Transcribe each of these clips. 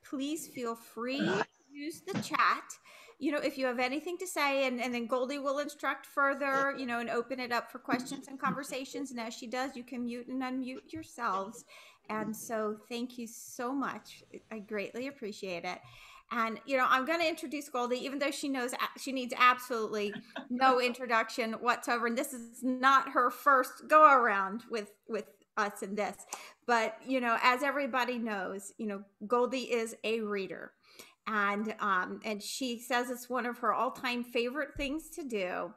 please feel free to use the chat. If you have anything to say, and then Goldie will instruct further, and open it up for questions and conversations. And as she does, you can mute and unmute yourselves. And so thank you so much. I greatly appreciate it. And, I'm going to introduce Goldie, even though she knows she needs absolutely no introduction whatsoever. And this is not her first go around with us in this. But, as everybody knows, Goldie is a reader. And she says it's one of her all-time favorite things to do.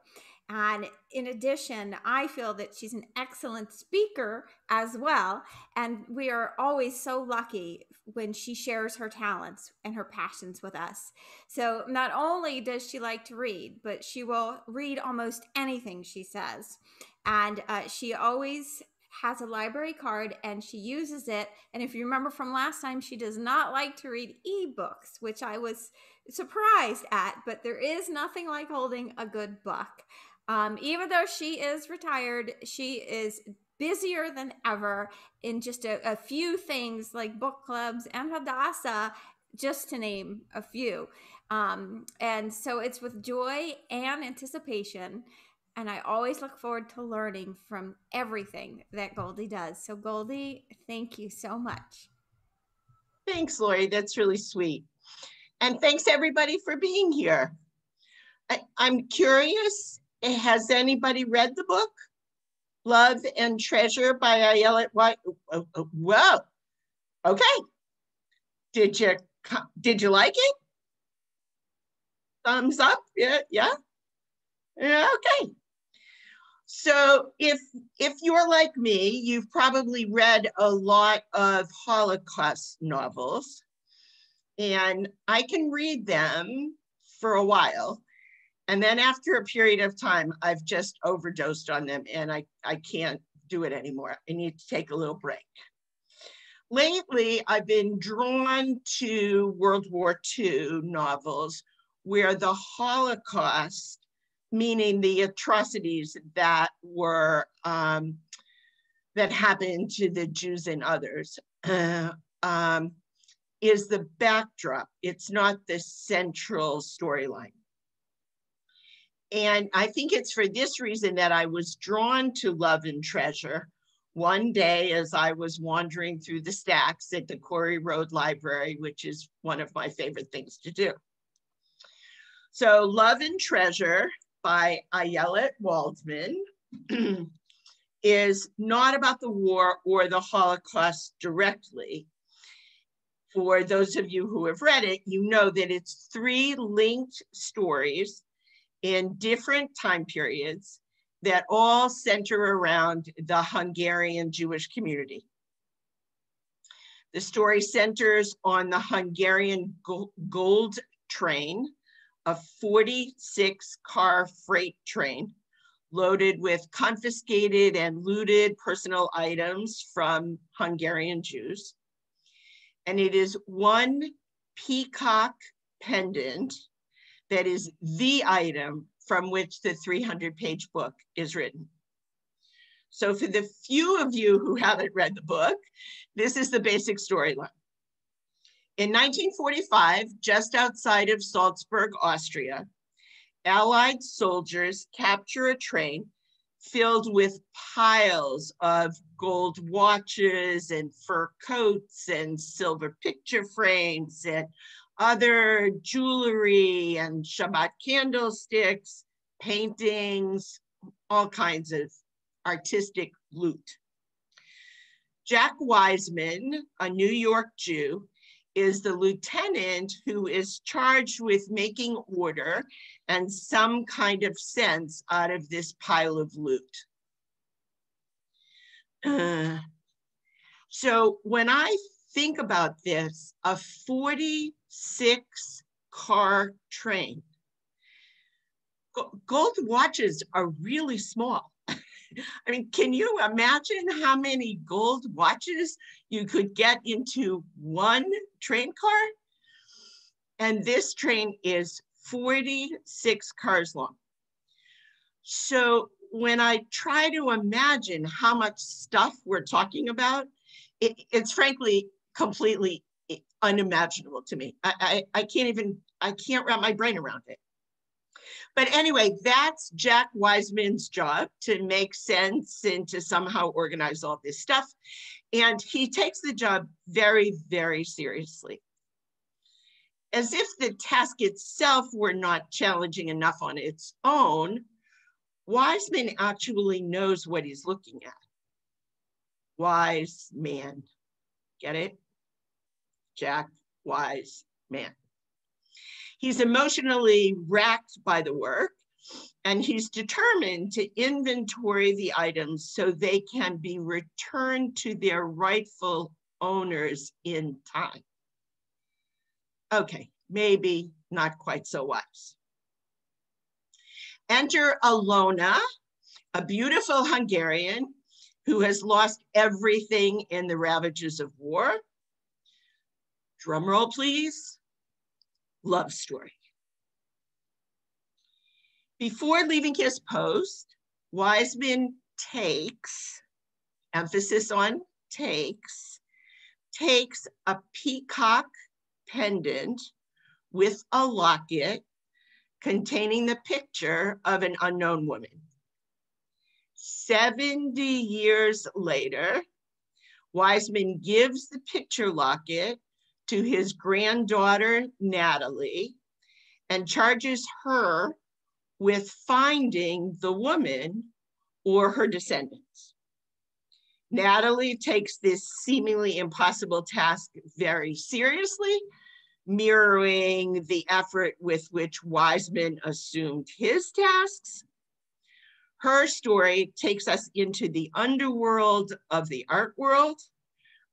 And in addition, I feel that she's an excellent speaker as well. And we are always so lucky when she shares her talents and her passions with us. So not only does she like to read, but she will read almost anything she says. And she always has a library card and she uses it. And if you remember from last time, she does not like to read ebooks, which I was surprised at, but there is nothing like holding a good book. Even though she is retired, she is busier than ever in just a few things like book clubs and Hadassah, just to name a few. And so it's with joy and anticipation. And I always look forward to learning from everything that Goldie does. So Goldie, thank you so much. Thanks, Lori. That's really sweet. And thanks everybody for being here. I'm curious, has anybody read the book? Love and Treasure by Ayelet? Whoa. Okay. Did you like it? Thumbs up? Yeah. Okay. So if you're like me, you've probably read a lot of Holocaust novels, and I can read them for a while. And then after a period of time, I've just overdosed on them and I can't do it anymore. I need to take a little break. Lately, I've been drawn to World War II novels where the Holocaust, meaning the atrocities that were that happened to the Jews and others, is the backdrop. It's not the central storyline. And I think it's for this reason that I was drawn to Love and Treasure one day as I was wandering through the stacks at the Quarry Road Library, which is one of my favorite things to do. So Love and Treasure by Ayelet Waldman is not about the war or the Holocaust directly. For those of you who have read it, you know that it's 3 linked stories in different time periods that all center around the Hungarian Jewish community. The story centers on the Hungarian gold train, a 46-car freight train loaded with confiscated and looted personal items from Hungarian Jews. And it is one peacock pendant that is the item from which the 300-page book is written. So for the few of you who haven't read the book, this is the basic storyline. In 1945, just outside of Salzburg, Austria, Allied soldiers capture a train filled with piles of gold watches and fur coats and silver picture frames and other jewelry and Shabbat candlesticks, paintings, all kinds of artistic loot. Jack Wiseman, a New York Jew, is the lieutenant who is charged with making order and some kind of sense out of this pile of loot. So when I think about this, a 46-car train, gold watches are really small. I mean, can you imagine how many gold watches you could get into one train car? And this train is 46 cars long. So when I try to imagine how much stuff we're talking about, it's frankly completely unimaginable to me. I can't wrap my brain around it. But anyway, that's Jack Wiseman's job, to make sense and to somehow organize all this stuff. And he takes the job very, very seriously. As if the task itself were not challenging enough on its own, Wiseman actually knows what he's looking at. Wise man. Get it? Jack Wiseman. He's emotionally racked by the work, and he's determined to inventory the items so they can be returned to their rightful owners in time. Okay, maybe not quite so wise. Enter Alona, a beautiful Hungarian who has lost everything in the ravages of war. Drum roll, please. Love story. Before leaving his post, Wiseman takes, emphasis on takes a peacock pendant with a locket containing the picture of an unknown woman. 70 years later, Wiseman gives the picture locket to his granddaughter, Natalie, and charges her with finding the woman or her descendants. Natalie takes this seemingly impossible task very seriously, mirroring the effort with which Wiseman assumed his tasks. Her story takes us into the underworld of the art world,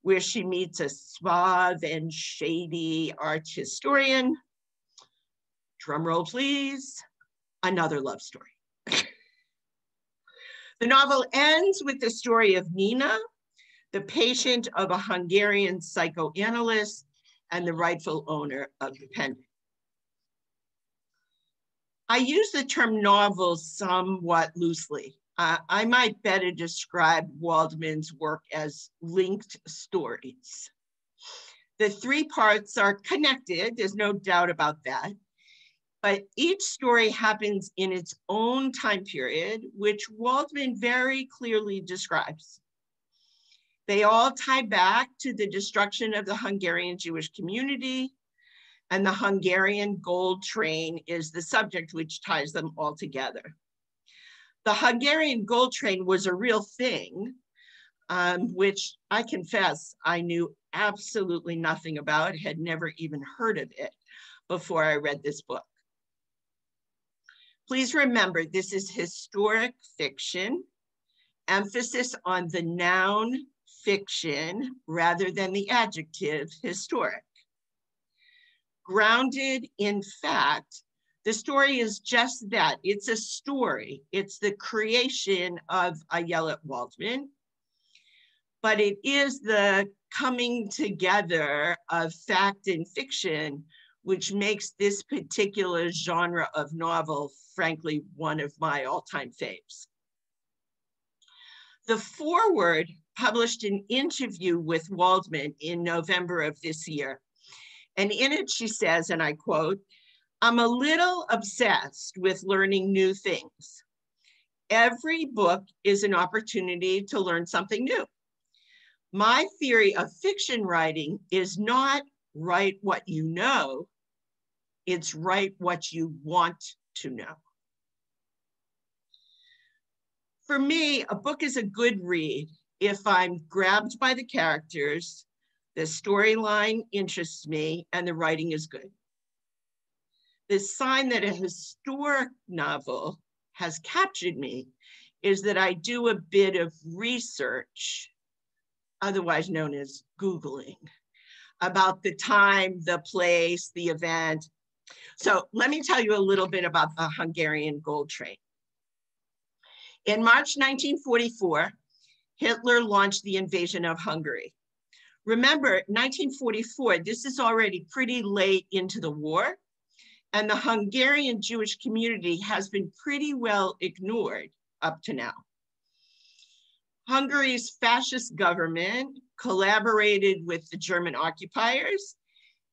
where she meets a suave and shady art historian. Drum roll, please. Another love story. The novel ends with the story of Nina, the patient of a Hungarian psychoanalyst and the rightful owner of the pendant. I use the term novel somewhat loosely. I might better describe Waldman's work as linked stories. The three parts are connected, there's no doubt about that, but each story happens in its own time period, which Waldman very clearly describes. They all tie back to the destruction of the Hungarian Jewish community, and the Hungarian gold train is the subject which ties them all together. The Hungarian gold train was a real thing, which I confess I knew absolutely nothing about, had never even heard of it before I read this book. Please remember, this is historic fiction, emphasis on the noun fiction rather than the adjective historic. Grounded in fact, the story is just that. It's a story. It's the creation of Ayelet Waldman, but it is the coming together of fact and fiction, which makes this particular genre of novel, frankly, one of my all-time faves. The foreword published an interview with Waldman in November of this year. And in it, she says, and I quote, "I'm a little obsessed with learning new things. Every book is an opportunity to learn something new. My theory of fiction writing is not write what you know, it's write what you want to know." For me, a book is a good read if I'm grabbed by the characters, the storyline interests me, and the writing is good. The sign that a historic novel has captured me is that I do a bit of research, otherwise known as Googling, about the time, the place, the event. So let me tell you a little bit about the Hungarian gold train. In March 1944, Hitler launched the invasion of Hungary. Remember, 1944, this is already pretty late into the war, and the Hungarian Jewish community has been pretty well ignored up to now. Hungary's fascist government collaborated with the German occupiers,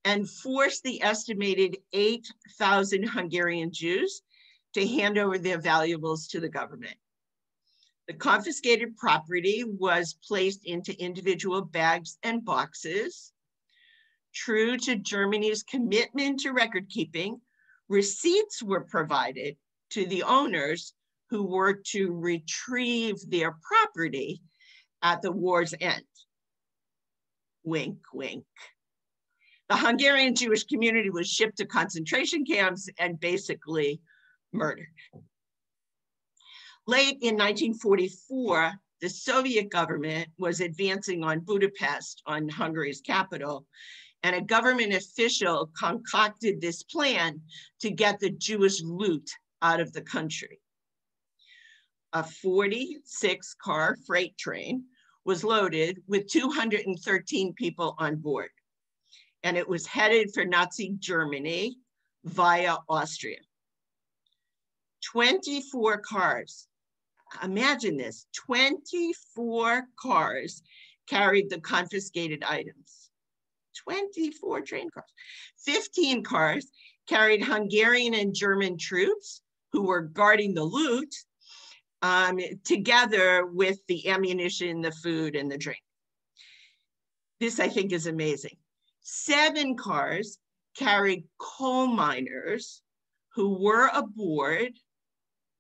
and forced the estimated 8,000 Hungarian Jews to hand over their valuables to the government. The confiscated property was placed into individual bags and boxes. True to Germany's commitment to record keeping, receipts were provided to the owners who were to retrieve their property at the war's end. Wink, wink. The Hungarian Jewish community was shipped to concentration camps and basically murdered. Late in 1944, the Soviet government was advancing on Budapest, on Hungary's capital, and a government official concocted this plan to get the Jewish loot out of the country. A 46-car freight train was loaded with 213 people on board, and it was headed for Nazi Germany via Austria. 24 cars, imagine this, 24 cars carried the confiscated items. 24 train cars. 15 cars carried Hungarian and German troops who were guarding the loot, together with the ammunition, the food, and the drink. This, I think, is amazing. 7 cars carried coal miners who were aboard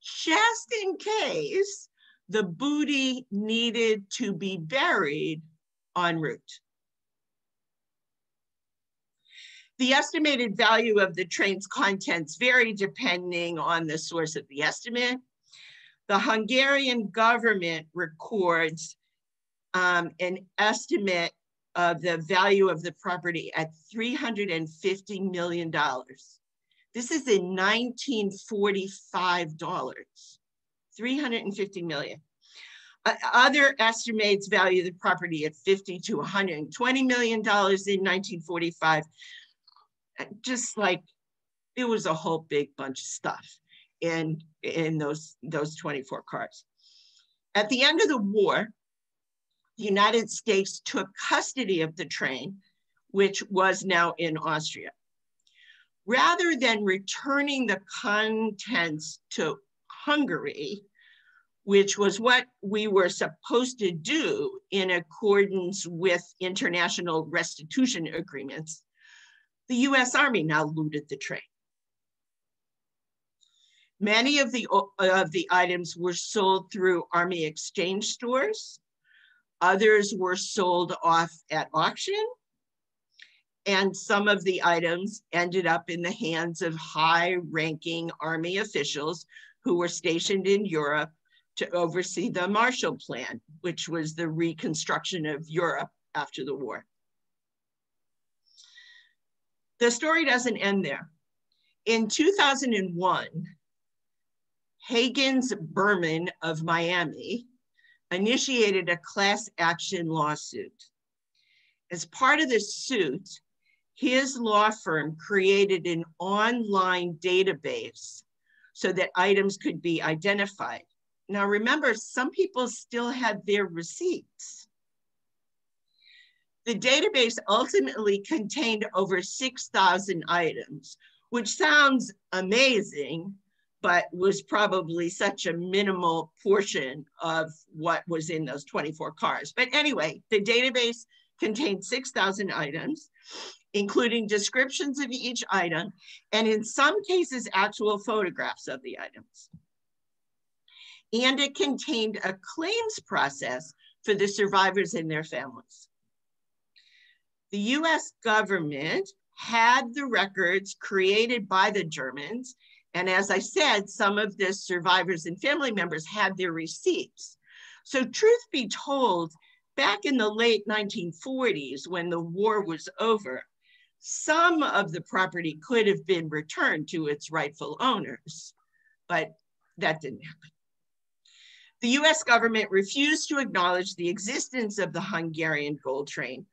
just in case the booty needed to be buried en route. The estimated value of the train's contents vary depending on the source of the estimate. The Hungarian government records an estimate of the value of the property at $350 million. This is in 1945 dollars, 350 million. Other estimates value the property at $50 to $120 million in 1945. Just like it was a whole big bunch of stuff in those 24 cars. At the end of the war, the United States took custody of the train, which was now in Austria. Rather than returning the contents to Hungary, which was what we were supposed to do in accordance with international restitution agreements, the US Army now looted the train. Many of the items were sold through Army exchange stores. Others were sold off at auction. And some of the items ended up in the hands of high-ranking Army officials who were stationed in Europe to oversee the Marshall Plan, which was the reconstruction of Europe after the war. The story doesn't end there. In 2001, Hagens Berman of Miami initiated a class action lawsuit. As part of this suit, his law firm created an online database so that items could be identified. Now remember, some people still had their receipts. The database ultimately contained over 6,000 items, which sounds amazing, but was probably such a minimal portion of what was in those 24 cars. But anyway, the database contained 6,000 items, including descriptions of each item, and in some cases, actual photographs of the items. And it contained a claims process for the survivors and their families. The US government had the records created by the Germans, and as I said, some of the survivors and family members had their receipts. So truth be told, back in the late 1940s, when the war was over, some of the property could have been returned to its rightful owners, but that didn't happen. The US government refused to acknowledge the existence of the Hungarian gold train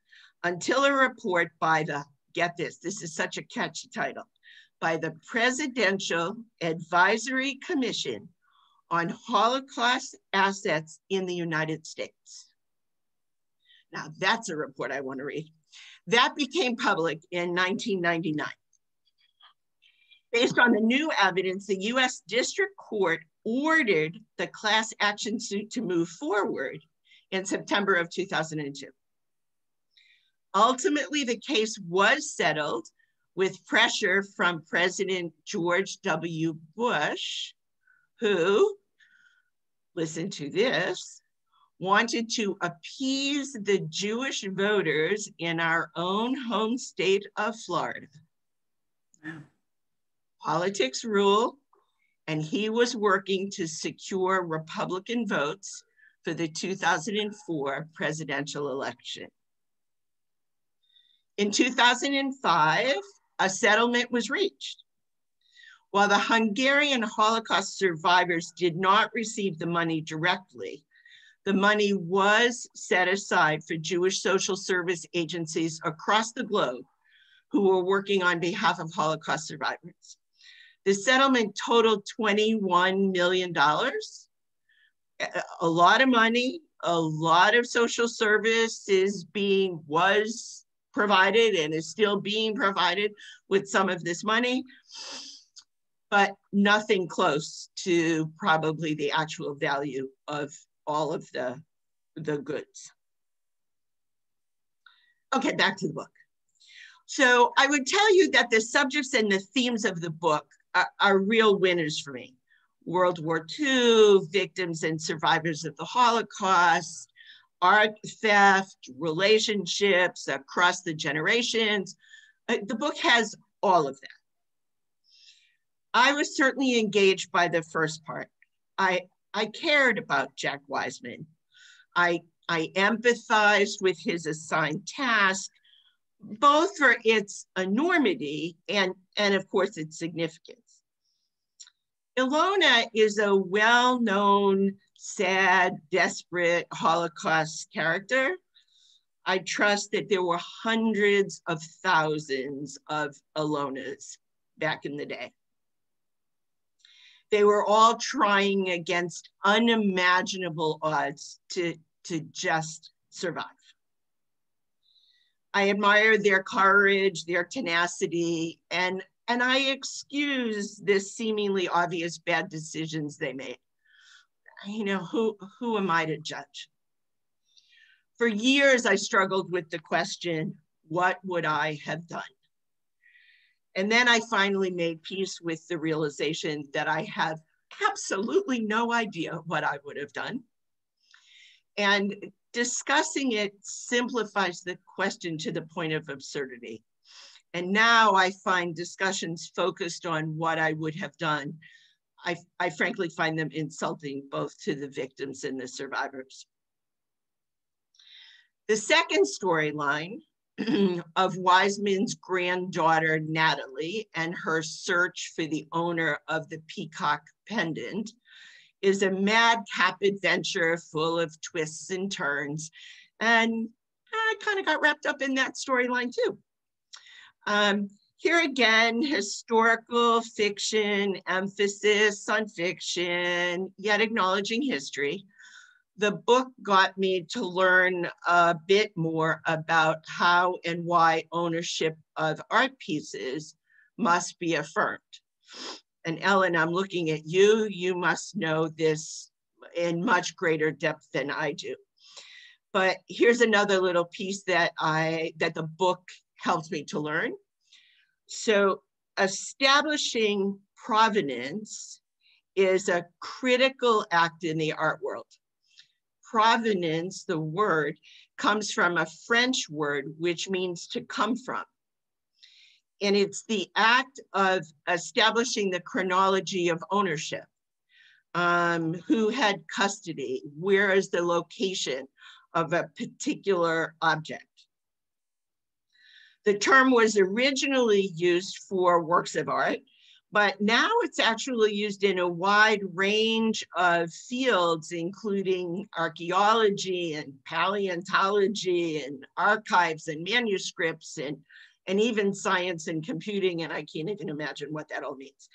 until a report by the, get this is such a catchy title, by the Presidential Advisory Commission on Holocaust Assets in the United States. Now that's a report I want to read. That became public in 1999. Based on the new evidence, the US District Court ordered the class action suit to move forward in September of 2002. Ultimately, the case was settled with pressure from President George W. Bush, who, listen to this, wanted to appease the Jewish voters in our own home state of Florida. Wow. Politics rule, and he was working to secure Republican votes for the 2004 presidential election. In 2005, a settlement was reached. While the Hungarian Holocaust survivors did not receive the money directly, the money was set aside for Jewish social service agencies across the globe who were working on behalf of Holocaust survivors. The settlement totaled $21 million, a lot of money, a lot of social services was provided and is still being provided with some of this money, but nothing close to probably the actual value of all of the goods. Okay, back to the book. So I would tell you that the subjects and the themes of the book are real winners for me. World War II, victims and survivors of the Holocaust, art theft, relationships across the generations. The book has all of that. I was certainly engaged by the first part. I cared about Jack Wiseman. I empathized with his assigned task, both for its enormity and of course its significance. Ilona is a well-known, sad, desperate Holocaust character. I trust that there were hundreds of thousands of Ilonas back in the day. They were all trying against unimaginable odds to just survive. I admire their courage, their tenacity, and I excuse the seemingly obvious bad decisions they made. You know, who am I to judge? For years, I struggled with the question, what would I have done? And then I finally made peace with the realization that I have absolutely no idea what I would have done. And discussing it simplifies the question to the point of absurdity. And now I find discussions focused on what I would have done. I frankly find them insulting both to the victims and the survivors. The second storyline of Wiseman's granddaughter, Natalie, and her search for the owner of the peacock pendant is a madcap adventure full of twists and turns. And I kind of got wrapped up in that storyline too. Here again, historical fiction, emphasis on fiction, yet acknowledging history. The book got me to learn a bit more about how and why ownership of art pieces must be affirmed. And Ellen, I'm looking at you. You must know this in much greater depth than I do. But here's another little piece that the book helped me to learn. So establishing provenance is a critical act in the art world. Provenance, the word, comes from a French word which means to come from. And it's the act of establishing the chronology of ownership. Who had custody? Where is the location of a particular object? The term was originally used for works of art, but now it's actually used in a wide range of fields, including archaeology and paleontology and archives and manuscripts and even science and computing, and I can't even imagine what that all means.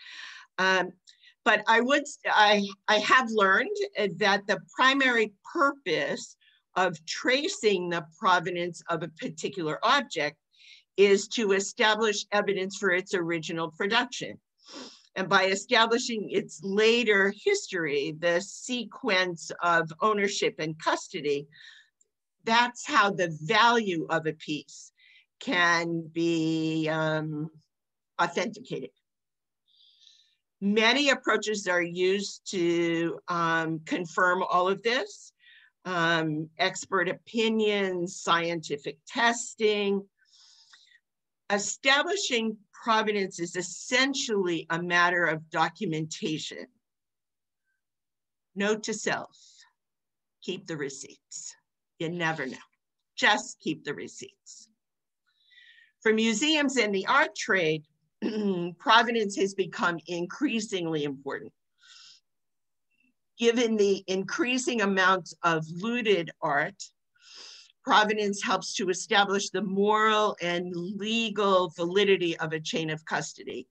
But I have learned that the primary purpose of tracing the provenance of a particular object is to establish evidence for its original production. And by establishing its later history, the sequence of ownership and custody, that's how the value of a piece can be authenticated. Many approaches are used to confirm all of this. Expert opinions, scientific testing. Establishing provenance is essentially a matter of documentation. Note to self, keep the receipts. You never know, just keep the receipts. For museums and the art trade, provenance has become increasingly important. Given the increasing amounts of looted art, provenance helps to establish the moral and legal validity of a chain of custody.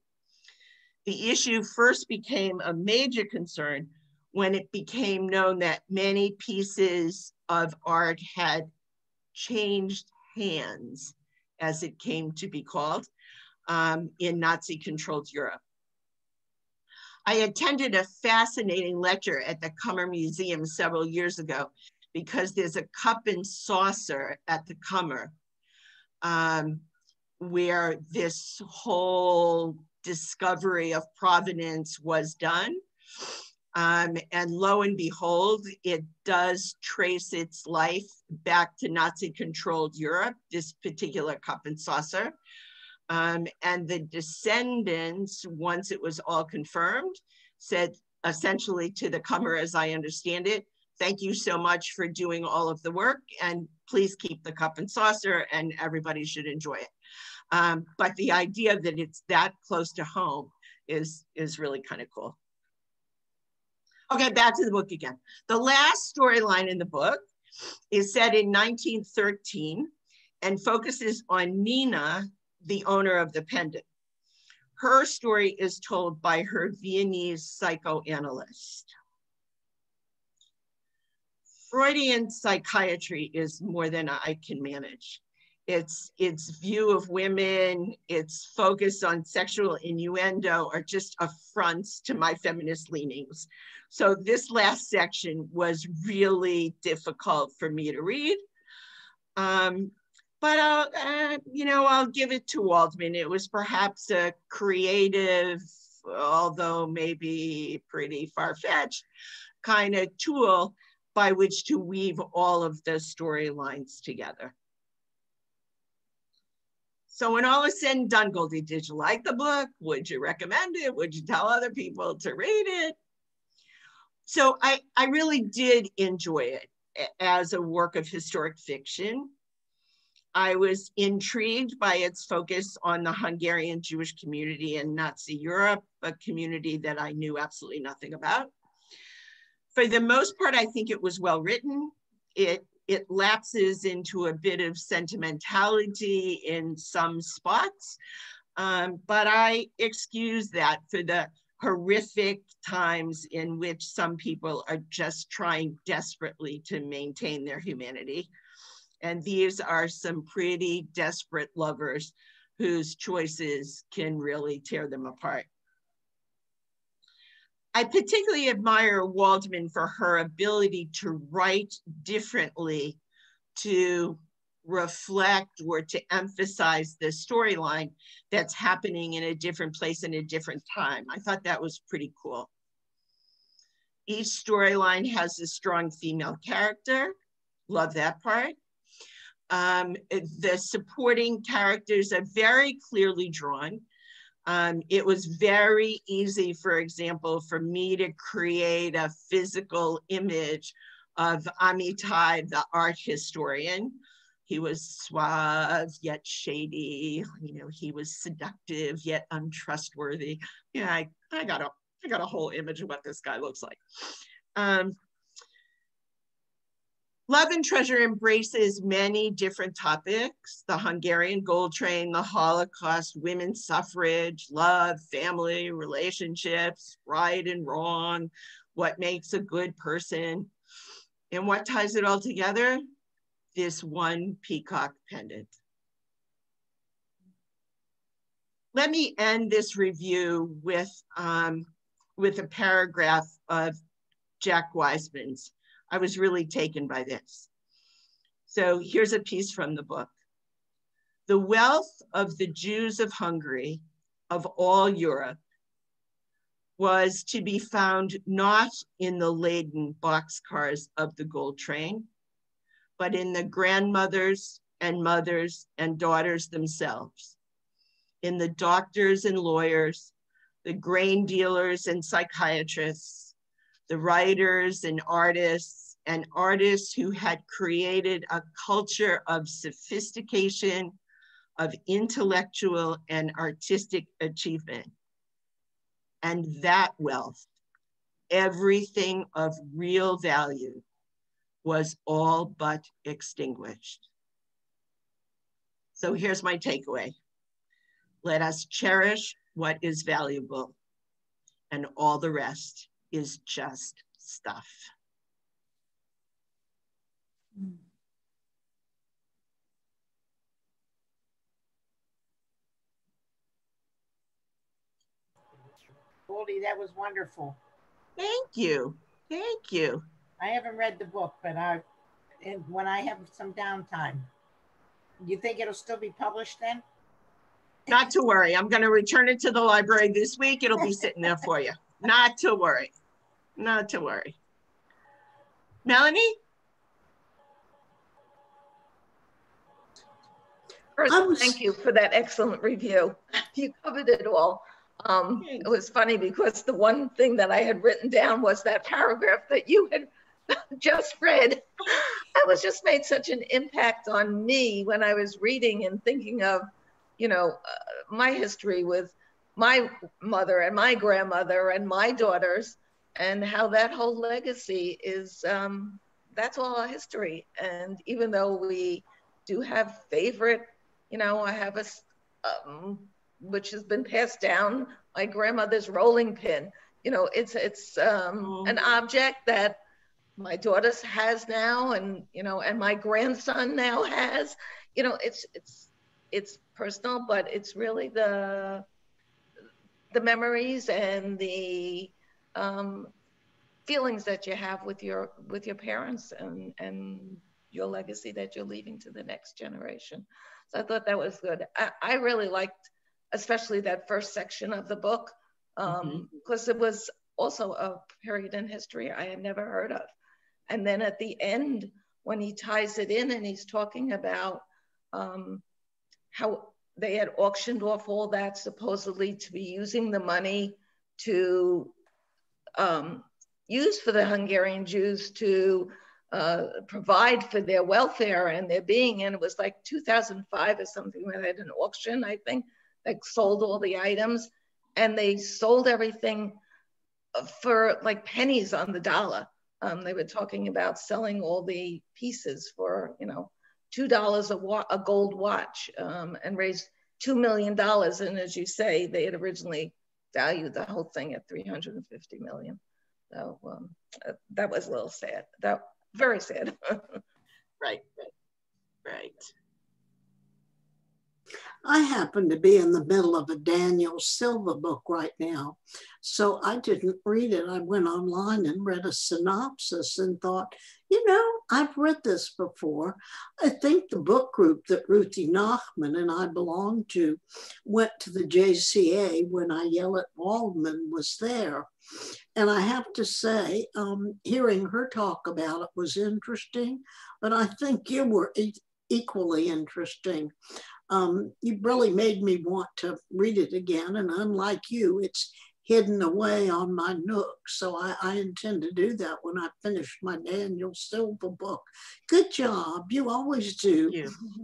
The issue first became a major concern when it became known that many pieces of art had changed hands, as it came to be called, in Nazi-controlled Europe. I attended a fascinating lecture at the Kummer Museum several years ago because there's a cup and saucer at the Kummer where this whole discovery of provenance was done. And lo and behold, it does trace its life back to Nazi-controlled Europe, this particular cup and saucer. And the descendants, once it was all confirmed, said essentially to the Kummer, as I understand it, thank you so much for doing all of the work, and please keep the cup and saucer, and everybody should enjoy it. But the idea that it's that close to home is really kind of cool. Okay, back to the book again. The last storyline in the book is set in 1913 and focuses on Nina, the owner of the pendant. Her story is told by her Viennese psychoanalyst. Freudian psychiatry is more than I can manage. Its view of women, its focus on sexual innuendo are just affronts to my feminist leanings. So this last section was really difficult for me to read. But I'll give it to Waldman. It was perhaps a creative, although maybe pretty far-fetched, kind of tool by which to weave all of the storylines together. So when all is said and done, Goldie, did you like the book? Would you recommend it? Would you tell other people to read it? So I really did enjoy it as a work of historic fiction. I was intrigued by its focus on the Hungarian Jewish community in Nazi Europe, a community that I knew absolutely nothing about. For the most part, I think it was well written. It lapses into a bit of sentimentality in some spots, but I excuse that for the horrific times in which some people are just trying desperately to maintain their humanity. And these are some pretty desperate lovers whose choices can really tear them apart. I particularly admire Waldman for her ability to write differently, to reflect or to emphasize the storyline that's happening in a different place in a different time. I thought that was pretty cool. Each storyline has a strong female character. Love that part. The supporting characters are very clearly drawn. It was very easy, for example, for me to create a physical image of Amitai, the art historian. He was suave yet shady. He was seductive yet untrustworthy. Yeah, I got a whole image of what this guy looks like. Love and Treasure embraces many different topics: the Hungarian gold train, the Holocaust, women's suffrage, love, family, relationships, right and wrong, what makes a good person. And what ties it all together? This one peacock pendant. Let me end this review with a paragraph of Jack Wiseman's. I was really taken by this. So here's a piece from the book. The wealth of the Jews of Hungary, of all Europe, was to be found not in the laden boxcars of the gold train, but in the grandmothers and mothers and daughters themselves, in the doctors and lawyers, the grain dealers and psychiatrists, the writers and artists who had created a culture of sophistication, of intellectual and artistic achievement. And that wealth, everything of real value, was all but extinguished. So here's my takeaway. Let us cherish what is valuable, and all the rest is just stuff. Goldie, that was wonderful. Thank you. Thank you. I haven't read the book, but when I have some downtime. You think it'll still be published then? Not to worry. I'm going to return it to the library this week. It'll be sitting there for you. Not to worry. Not to worry. Melanie? First, thank you for that excellent review. You covered it all. It was funny because the one thing that I had written down was that paragraph that you had just read. It was just made such an impact on me when I was reading and thinking of, my history with my mother and my grandmother and my daughters, and how that whole legacy is, that's all our history. And even though we do have favorite, I have a, which has been passed down, my grandmother's rolling pin. It's an object that my daughter has now, and and my grandson now has. It's personal, but it's really the memories and the feelings that you have with your parents and your legacy that you're leaving to the next generation. So I thought that was good. I really liked, especially that first section of the book, because it was also a period in history I had never heard of. And then at the end, when he ties it in and he's talking about how they had auctioned off all that supposedly to be using the money to use for the Hungarian Jews to provide for their welfare and their being. And it was like 2005 or something where they had an auction, I think, that sold all the items, and they sold everything for like pennies on the dollar. They were talking about selling all the pieces for, $2 a gold watch, and raised $2 million. And as you say, they had originally valued the whole thing at $350 million. So that was a little sad. That very sad. Right. I happen to be in the middle of a Daniel Silva book right now, so I didn't read it. I went online and read a synopsis and thought, I've read this before. I think the book group that Ruthie Nachman and I belong to went to the JCA when Ayelet Waldman was there. And I have to say, hearing her talk about it was interesting, but I think you were equally interesting. You really made me want to read it again. And unlike you, it's hidden away on my Nook. So I intend to do that when I finish my Daniel Silva book. Good job. You always do.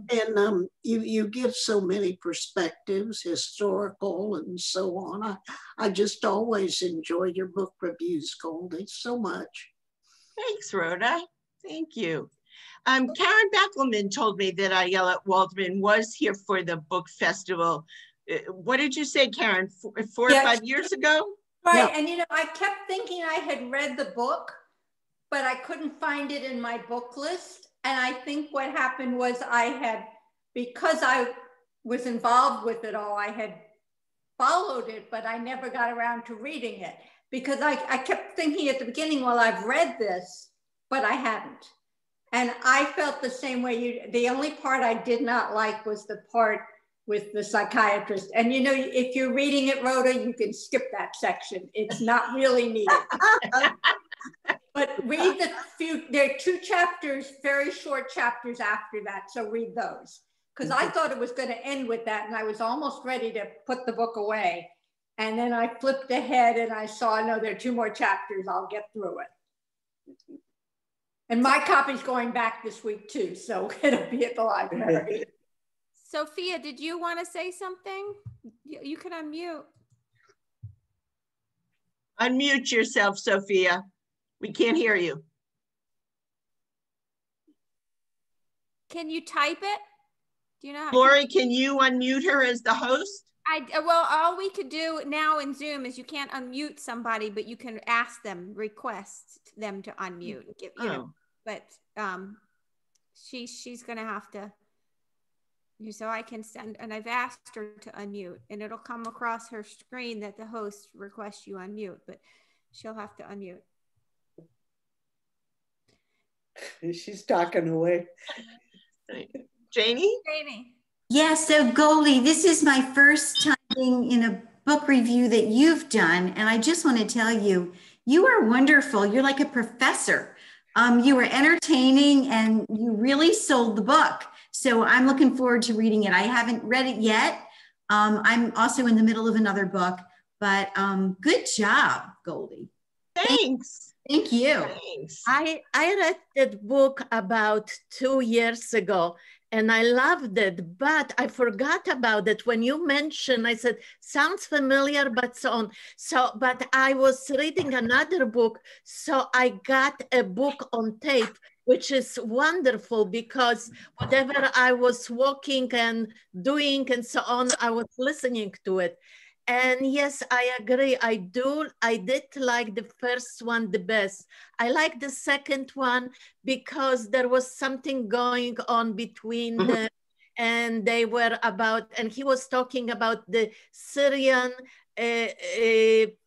And you give so many perspectives, historical and so on. I just always enjoy your book reviews, Goldie, so much. Thanks, Rhoda. Thank you. Karen Beckelman told me that Ayelet Waldman was here for the book festival. What did you say, Karen? 4 or 5 years ago? Right, yeah. And I kept thinking I had read the book, but I couldn't find it in my book list. And I think what happened was because I was involved with it all, I had followed it, but I never got around to reading it because I kept thinking at the beginning, well, I've read this, but I hadn't. And I felt the same way. The only part I did not like was the part with the psychiatrist. And you know, if you're reading it, Rhoda, you can skip that section. It's not really needed. But read there are 2 chapters, very short chapters after that. So read those. Because I thought it was going to end with that. And I was almost ready to put the book away. And then I flipped ahead and I saw, no, there are 2 more chapters. I'll get through it. And my copy's going back this week too. So it'll be at the library. Sophia, did you want to say something? You can unmute. Unmute yourself, Sophia. We can't hear you. Can you type it? Do you know? Lori, can you unmute her as the host? Well, all we could do now in Zoom is you can't unmute somebody, but you can ask them, request them to unmute. But she's gonna have to. So I can send, and I've asked her to unmute, and it'll come across her screen that the host requests you unmute, but she'll have to unmute. She's talking away. Janie? Yeah, so Goldie, this is my first time being in a book review that you've done, and I just want to tell you, you are wonderful. You're like a professor. You were entertaining, and you really sold the book. So I'm looking forward to reading it. I haven't read it yet. I'm also in the middle of another book, but good job, Goldie. Thanks. Thank you. Thanks. I read that book about 2 years ago and I loved it, but I forgot about it. When you mentioned, I said, sounds familiar, but so on. But I was reading another book, so I got a book on tape, which is wonderful because whatever I was walking and doing and so on, I was listening to it. And yes, I agree. I did like the first one the best. I like the second one because there was something going on between them, and they were about, and he was talking about the Syrian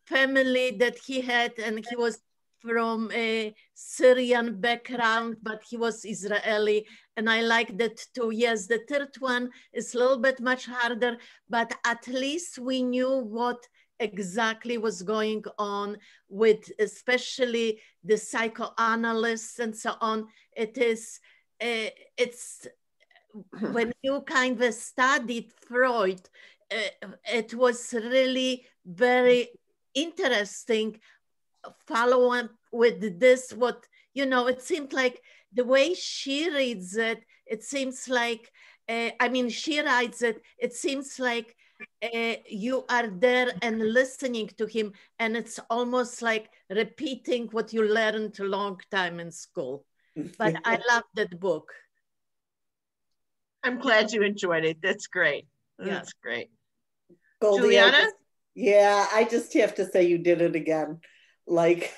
family that he had, and he was from a Syrian background, but he was Israeli, and I like that too. Yes, the third one is a little bit much harder, but at least we knew what exactly was going on with especially the psychoanalysts and so on. It's when you kind of studied Freud, it was really very interesting follow up with this, what, you know, it seemed like the way she reads it, it seems like, I mean, she writes it, it seems like you are there and listening to him, and it's almost like repeating what you learned a long time in school. But I love that book. I'm glad you enjoyed it. That's great. That's great. Goldie, Juliana? Yeah, I just have to say you did it again. Like,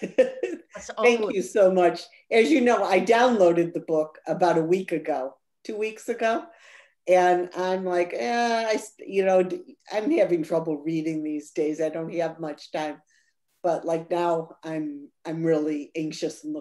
thank you so much. As you know, I downloaded the book about a week ago, 2 weeks ago. And I'm like, you know, I'm having trouble reading these days. I don't have much time. But like now I'm really anxious and looking